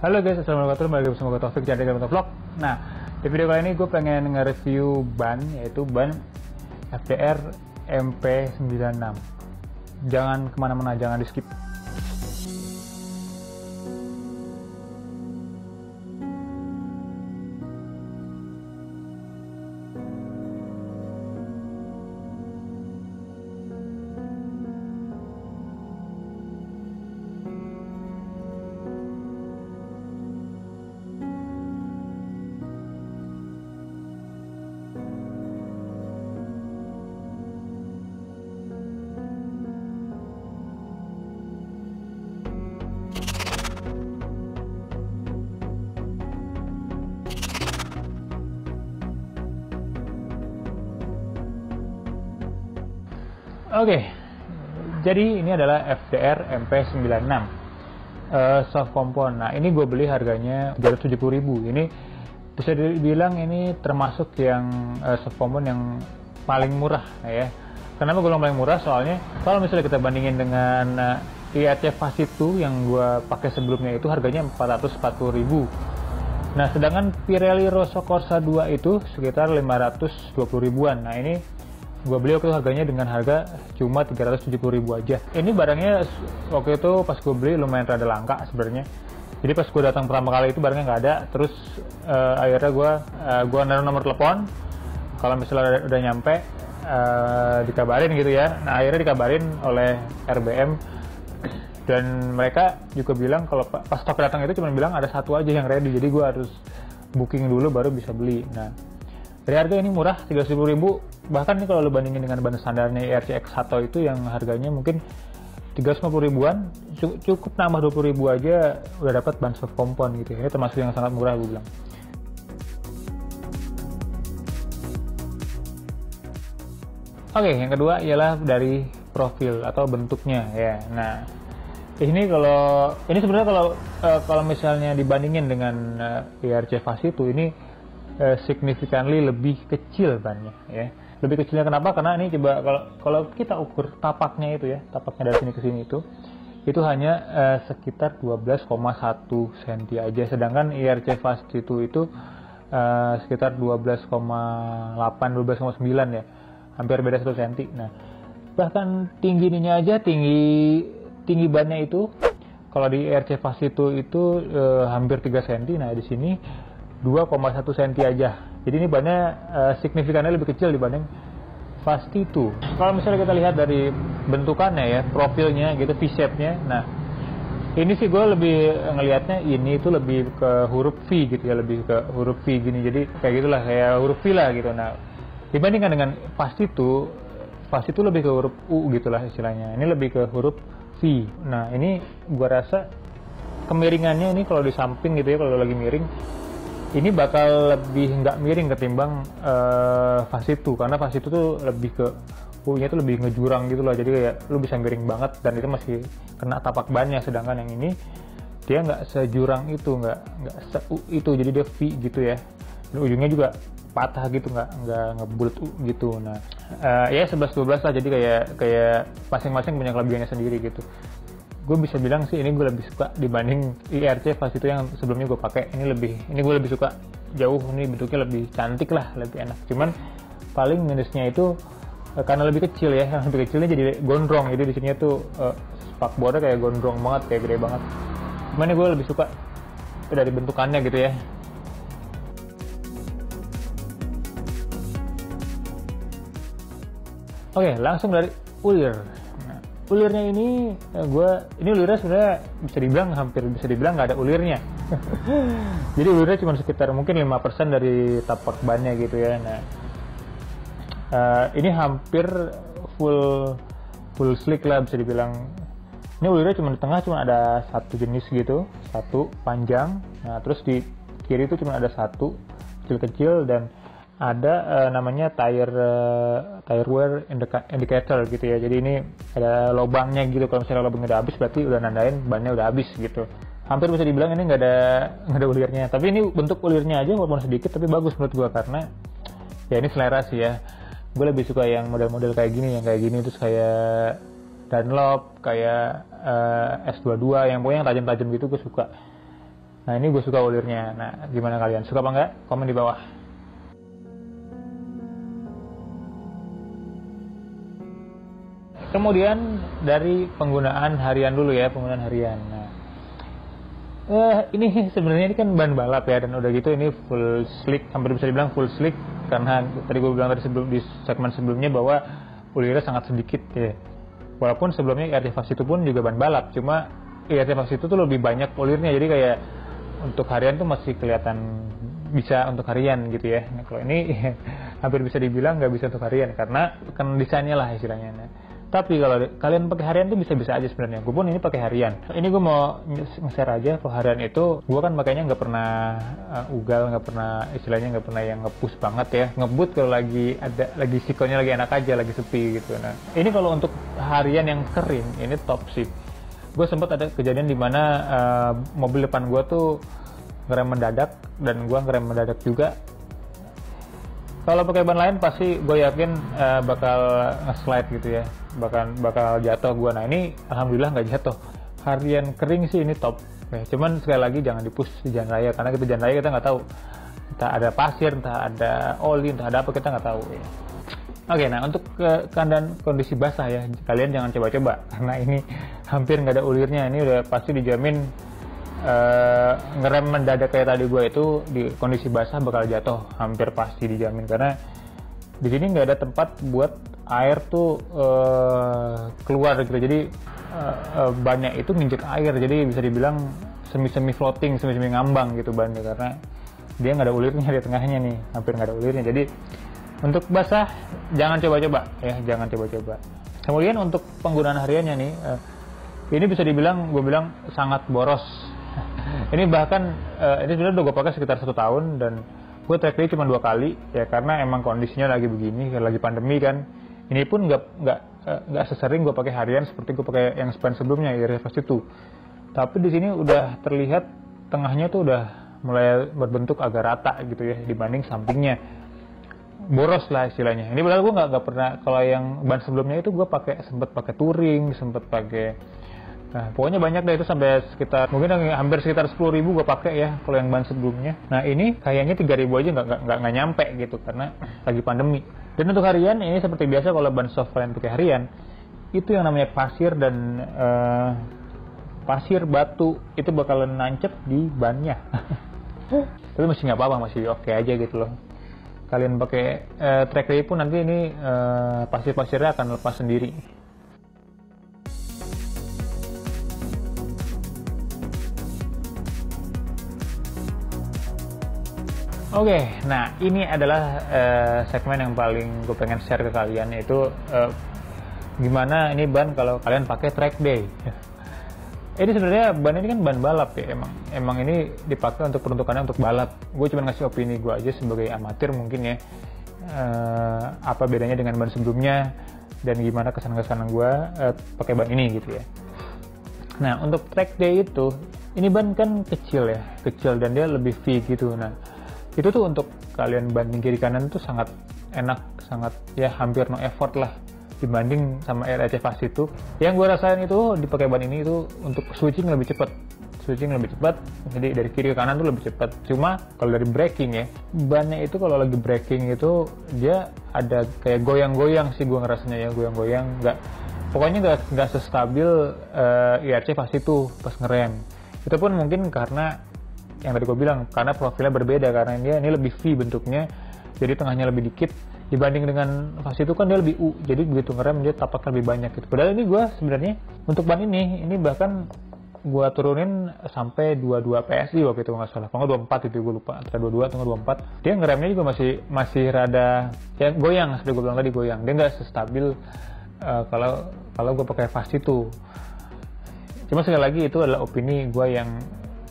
Halo guys, assalamualaikum warahmatullahi wabarakatuh. Semoga Taufik jadi dalam vlog. Nah, di video kali ini gue pengen nge-review ban, yaitu ban FDR MP96. Jangan kemana-mana, jangan di skip. Oke, jadi ini adalah FDR MP96 soft compound. Nah, ini gue beli harganya 370.000. Ini bisa dibilang ini termasuk yang soft compound yang paling murah ya. Kenapa gue bilang paling murah? Soalnya kalau misalnya kita bandingin dengan IRC Fast itu yang gue pakai sebelumnya itu harganya 440.000. Nah, sedangkan Pirelli Rosso Corsa 2 itu sekitar 520.000-an. Nah, ini gue beli waktu itu harganya dengan harga cuma 370.000 aja. Ini barangnya waktu itu pas gue beli lumayan rada langka sebenarnya. Jadi pas gue datang pertama kali itu barangnya nggak ada. Terus akhirnya gue naruh nomor telepon. Kalau misalnya udah nyampe dikabarin gitu ya. Nah, akhirnya dikabarin oleh RBM dan mereka juga bilang kalau pas stok datang itu cuma bilang ada satu aja yang ready. Jadi gue harus booking dulu baru bisa beli. Nah, dari harga ini murah 310.000. Bahkan nih kalau lo bandingin dengan ban standarnya IRC X1 itu yang harganya mungkin 350.000-an, cukup nambah 20.000 aja udah dapat ban soft compound gitu ya. Ini termasuk yang sangat murah gue bilang. Oke, yang kedua ialah dari profil atau bentuknya ya. Nah, ini sebenarnya kalau misalnya dibandingin dengan IRC Fast itu ini significantly lebih kecil bannya ya. Lebih kecilnya kenapa? Karena ini coba kalau kita ukur tapaknya itu ya, tapaknya dari sini ke sini itu hanya sekitar 12,1 cm aja, sedangkan IRC Fast itu sekitar 12,8 12,9 ya. Hampir beda 1 cm. Nah, bahkan tinggi ininya aja, tinggi bannya itu kalau di IRC Fast itu hampir 3 cm. Nah, di sini 2,1 cm aja. Jadi ini bannya signifikannya lebih kecil dibanding Fast itu. Kalau misalnya kita lihat dari bentukannya ya, profilnya gitu, V-shape-nya. Nah, ini sih gue lebih ngelihatnya ini itu lebih ke huruf V gitu ya, lebih ke huruf V gini. Jadi kayak gitulah, kayak huruf V lah gitu. Nah, dibandingkan dengan Fast itu lebih ke huruf U gitulah istilahnya. Ini lebih ke huruf V. Nah, ini gue rasa kemiringannya ini kalau di samping gitu ya, kalau lagi miring ini bakal lebih nggak miring ketimbang Fast itu, karena Fast itu tuh lebih ke U-nya tuh lebih ngejurang gitu loh, jadi kayak lu bisa miring banget dan itu masih kena tapak bannya, sedangkan yang ini dia nggak sejurang itu, nggak se-U itu, jadi dia V gitu ya, dan ujungnya juga patah gitu, nggak ngebulet U gitu. Nah, ya 11-12 lah, jadi kayak masing-masing punya kelebihannya sendiri gitu. Gue bisa bilang sih ini gue lebih suka dibanding IRC Fast itu yang sebelumnya gue pakai. Ini gue lebih suka jauh, ini bentuknya lebih cantik lah, lebih enak. Cuman paling minusnya itu karena lebih kecil ya, yang lebih kecilnya jadi gondrong. Jadi di sini tuh spakbornya kayak gondrong banget, kayak gede banget. Cuman ini gue lebih suka dari bentukannya gitu ya. Oke, langsung dari ulir. Ulirnya ini ulirnya sebenarnya hampir bisa dibilang nggak ada ulirnya. Jadi ulirnya cuma sekitar mungkin 5% dari tapak bannya gitu ya. Nah, ini hampir full slick lah bisa dibilang. Ini ulirnya cuma di tengah cuma ada satu jenis gitu, satu panjang. Nah, terus di kiri itu cuma ada satu kecil-kecil dan ada namanya tire wear indicator gitu ya. Jadi ini ada lubangnya gitu, kalau misalnya lubangnya udah habis berarti udah nandain bannya udah habis gitu. Hampir bisa dibilang ini nggak ada ulirnya, tapi ini bentuk ulirnya aja walaupun sedikit tapi bagus menurut gua, karena ya ini selera sih ya. Gue lebih suka yang model-model kayak gini, terus kayak Dunlop, kayak S22 yang pokoknya yang tajam-tajam gitu gue suka. Nah ini gue suka ulirnya. Nah gimana kalian, suka apa enggak? Komen di bawah. Kemudian dari penggunaan harian dulu ya, penggunaan harian. Nah, ini sebenarnya ini kan ban balap ya, dan udah gitu ini full slick, hampir bisa dibilang full slick, karena tadi gue bilang tadi di segmen sebelumnya bahwa ulirnya sangat sedikit ya. Walaupun sebelumnya IRC Fast itu pun juga ban balap, cuma IRC Fast itu tuh lebih banyak ulirnya, jadi kayak untuk harian tuh masih kelihatan bisa untuk harian gitu ya. Nah, kalau ini hampir bisa dibilang nggak bisa untuk harian karena kan desainnya lah istilahnya. Nah, tapi kalau kalian pakai harian tuh bisa-bisa aja sebenarnya. Gue pun ini pakai harian. Ini gue mau nge-share aja kalau harian itu, gue kan makanya nggak pernah ugal, nggak pernah istilahnya nggak pernah yang nge-push banget ya. Ngebut kalau lagi sikonnya lagi enak aja, lagi sepi gitu. Nah, ini kalau untuk harian yang kering ini top sih. Gue sempat ada kejadian di mana mobil depan gue tuh ngerem mendadak, dan gue ngerem mendadak juga. Kalau pakai ban lain pasti gue yakin bakal nge-slide gitu ya, bakal jatuh gue. Nah ini alhamdulillah nggak jatuh. Harian kering sih ini top. Ya, cuman sekali lagi jangan di-push di jalan raya, karena kita jalan raya kita nggak tahu, entah ada pasir, entah ada oli, entah ada apa, kita nggak tahu ya. Oke, nah untuk keadaan kondisi basah ya, kalian jangan coba-coba karena ini hampir nggak ada ulirnya. Ini udah pasti dijamin ngerem mendadak kayak tadi gue itu di kondisi basah bakal jatuh, hampir pasti dijamin, karena di sini nggak ada tempat buat air tuh keluar gitu. Jadi bannya itu nginjek air, jadi bisa dibilang semi floating, semi ngambang gitu bannya, karena dia nggak ada ulirnya di tengahnya nih, hampir nggak ada ulirnya. Jadi untuk basah jangan coba-coba ya, jangan coba-coba. Kemudian untuk penggunaan hariannya nih, ini bisa dibilang, gue bilang sangat boros. Ini bahkan ini sudah gue pakai sekitar 1 tahun, dan gue track day cuma 2 kali ya, karena emang kondisinya lagi begini, lagi pandemi kan. Ini pun nggak sesering gue pakai harian seperti gue pakai yang span sebelumnya IRC Fast itu. Tapi di sini udah terlihat tengahnya tuh udah mulai berbentuk agak rata gitu ya, dibanding sampingnya. Boros lah istilahnya. Ini padahal gue nggak pernah, kalau yang ban sebelumnya itu gue sempat pakai touring, sempat pakai, nah pokoknya banyak deh itu, sampai sekitar mungkin hampir sekitar 10.000 gue pakai ya kalau yang ban sebelumnya. Nah ini kayaknya 3.000 aja nggak nyampe gitu karena lagi pandemi. Dan untuk harian ini seperti biasa, kalau ban soft kalian pakai harian itu yang namanya pasir dan pasir batu itu bakalan nancep di bannya. Tapi masih nggak apa-apa, masih oke aja gitu loh. Kalian pakai track day pun nanti ini pasir-pasirnya akan lepas sendiri. Oke, nah ini adalah segmen yang paling gue pengen share ke kalian, yaitu gimana ini ban kalau kalian pakai track day. Ini sebenarnya ban ini kan ban balap ya, emang ini dipakai untuk peruntukannya untuk balap. Gue cuma ngasih opini gue aja sebagai amatir mungkin ya, apa bedanya dengan ban sebelumnya dan gimana kesan-kesan gue pakai ban ini gitu ya. Nah untuk track day itu, ini ban kan kecil dan dia lebih V gitu. Nah itu tuh untuk kalian banding kiri kanan tuh sangat enak, sangat ya hampir no effort lah dibanding sama IRC Fast itu. Yang gue rasain itu dipakai ban ini itu untuk switching lebih cepat, jadi dari kiri ke kanan tuh lebih cepat. Cuma kalau dari braking ya, bannya itu kalau lagi braking itu dia ada kayak goyang-goyang sih gue ngerasanya ya, goyang-goyang, pokoknya nggak sestabil IRC Fast itu pas ngerem. Itu pun mungkin karena yang tadi gue bilang, karena profilnya berbeda, karena dia ini lebih V bentuknya, jadi tengahnya lebih dikit dibanding dengan Fast itu kan dia lebih U, jadi begitu ngerem dia tapaknya lebih banyak gitu. Padahal ini gue sebenarnya untuk ban ini bahkan gue turunin sampai 22 PSI waktu itu nggak salah, kalau nggak 24 itu gue lupa, antara 22 atau 24. Dia ngeremnya juga masih rada ya goyang, seperti gue bilang tadi goyang, dia nggak sestabil kalau gue pakai Fast itu. Cuma sekali lagi itu adalah opini gue yang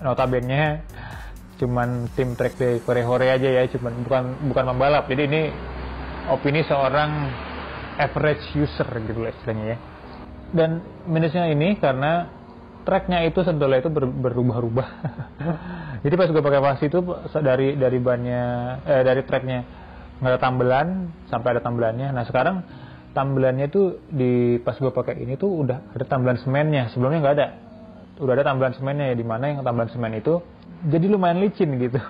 notabene cuman tim track day hore-hore aja ya, cuman bukan pembalap. Jadi ini opini seorang average user gitu lah istilahnya ya. Dan minusnya ini karena tracknya itu sendalnya itu berubah-ubah. Jadi pas gue pakai Fast itu dari bannya dari tracknya nggak ada tambelan sampai ada tambelannya. Nah sekarang tambelannya tuh pas gue pakai ini tuh udah ada tambelan semennya, sebelumnya nggak ada. Udah ada tambelan semennya ya, di mana yang tambelan semen itu jadi lumayan licin gitu.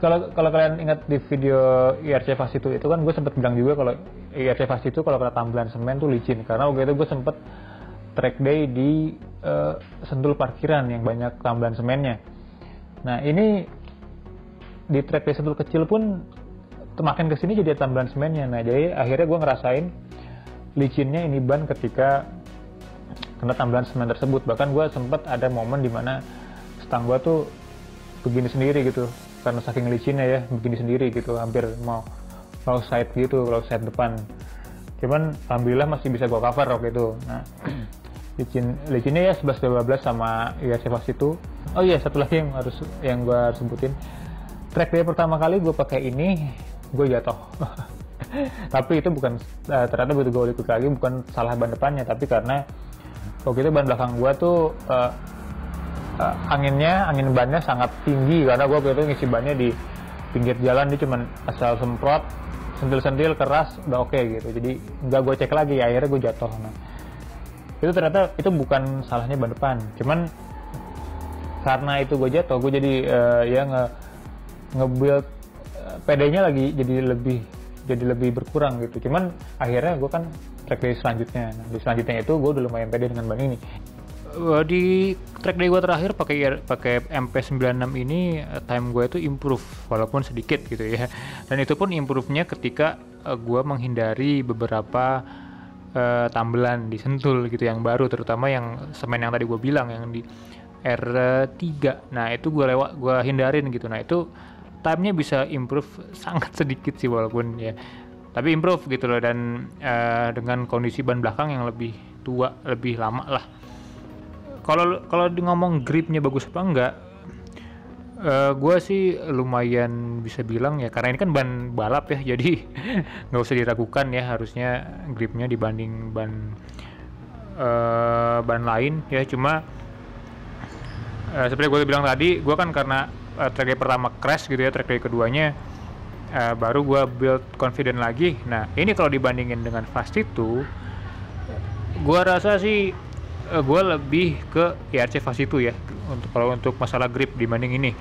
Kalau kalian ingat di video IRC Fast itu kan gue sempet bilang juga kalau IRC Fast itu kalau kena tambelan semen tuh licin, karena waktu itu gue sempet track day di Sentul parkiran yang banyak tambelan semennya. Nah ini di track day Sentul kecil pun makin kesini jadi tambelan semennya. Nah jadi akhirnya gue ngerasain licinnya ini ban ketika kena tambelan semen tersebut. Bahkan gue sempet ada momen dimana stang gue tuh begini sendiri gitu, karena saking licinnya ya, begini sendiri gitu, hampir mau side gitu, kalau side depan. Cuman alhamdulillah masih bisa gue cover waktu itu. Nah licinnya ya 11-12 sama IRC Fast itu. Oh iya, satu lagi yang gue sebutin, track day pertama kali gue pakai ini gue jatuh. Tapi itu bukan ternyata begitu gue ikut lagi bukan salah ban depannya, tapi karena waktu itu ban belakang gue tuh angin bannya sangat tinggi, karena gue waktu itu ngisi bannya di pinggir jalan, dia cuman asal semprot, sentil keras udah oke gitu, jadi nggak gue cek lagi, akhirnya gue jatuh. Nah itu ternyata itu bukan salahnya ban depan, cuman karena itu gue jatuh, gue jadi nge-build PD-nya lagi jadi lebih berkurang gitu. Cuman akhirnya gue kan track day selanjutnya. Nah, di selanjutnya itu gue udah lumayan pede dengan ban ini. Di track day gue terakhir pakai MP96 ini, time gue itu improve walaupun sedikit gitu ya. Dan itu pun improve-nya ketika gue menghindari beberapa tambelan di Sentul gitu yang baru, terutama yang semen yang tadi gue bilang yang di R3. Nah itu gue hindarin gitu. Nah itu time-nya bisa improve sangat sedikit sih, walaupun ya tapi improve gitu loh. Dan dengan kondisi ban belakang yang lebih tua, lebih lama lah. Kalau ngomong gripnya bagus apa enggak, gue sih lumayan bisa bilang ya, karena ini kan ban balap ya, jadi nggak usah diragukan ya, harusnya gripnya dibanding ban lain ya. Cuma seperti gue bilang tadi, gue kan karena track day pertama crash gitu ya, track day keduanya baru gue build confident lagi. Nah ini kalau dibandingin dengan Fast itu, gue rasa sih gue lebih ke IRC Fast itu ya, kalau untuk masalah grip dibanding ini.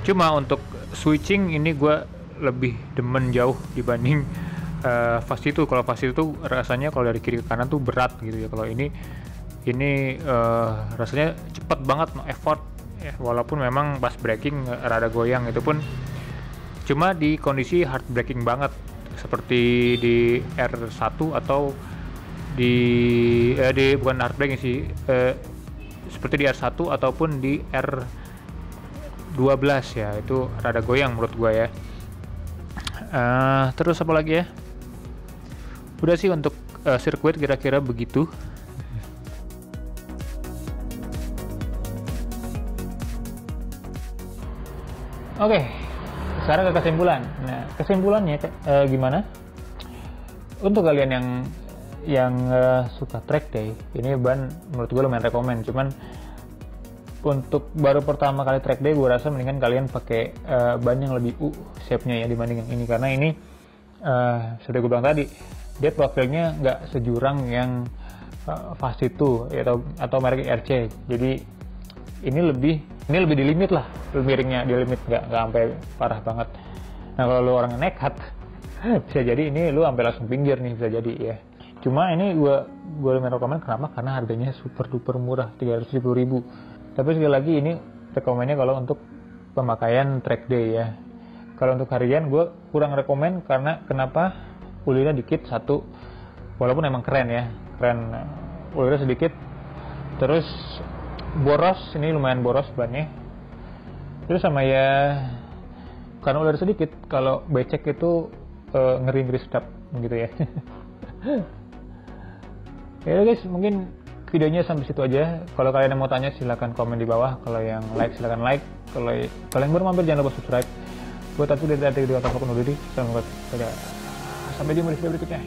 Cuma untuk switching ini gue lebih demen jauh dibanding Fast itu. Kalau Fast itu rasanya kalau dari kiri ke kanan tuh berat gitu ya. Kalau ini rasanya cepet banget, no effort ya, walaupun memang pas braking rada goyang, itu pun cuma di kondisi hard braking banget seperti di R1 atau di bukan hard braking sih, seperti di R1 ataupun di R12 ya, itu rada goyang menurut gua ya. Terus apa lagi ya, udah sih untuk sirkuit kira-kira begitu. Oke, sekarang ke kesimpulan. Nah, kesimpulannya gimana? Untuk kalian yang suka track day, ini ban menurut gue lumayan rekomen. Cuman untuk baru pertama kali track day, gue rasa mendingan kalian pakai ban yang lebih shape-nya ya dibanding yang ini, karena ini sudah gue bilang tadi, dia profilnya nggak sejurang yang Fast itu ya, atau merek IRC. Jadi ini lebih di limit lah, miringnya di limit, nggak sampai parah banget. Nah kalau lu orang nekat bisa jadi ini lu sampai langsung pinggir nih, bisa jadi ya. Cuma ini gue lumayan rekomen, kenapa? Karena harganya super duper murah, 350.000. Tapi sekali lagi ini rekomennya kalau untuk pemakaian track day ya. Kalau untuk harian gue kurang rekomen, karena kenapa? Ulirnya dikit satu, walaupun emang keren ya, ulirnya sedikit. Terus boros, ini lumayan boros bannya. Terus sama ya, karena ular sedikit, kalau becek itu ngeri sedap gitu ya. Ya guys, mungkin videonya sampai situ aja. Kalau kalian yang mau tanya silahkan komen di bawah. Kalau yang like silahkan like. Kalau kalian baru mampir jangan lupa subscribe. Buat aku dari video atau apapun diri. Sampai jumpa di video berikutnya.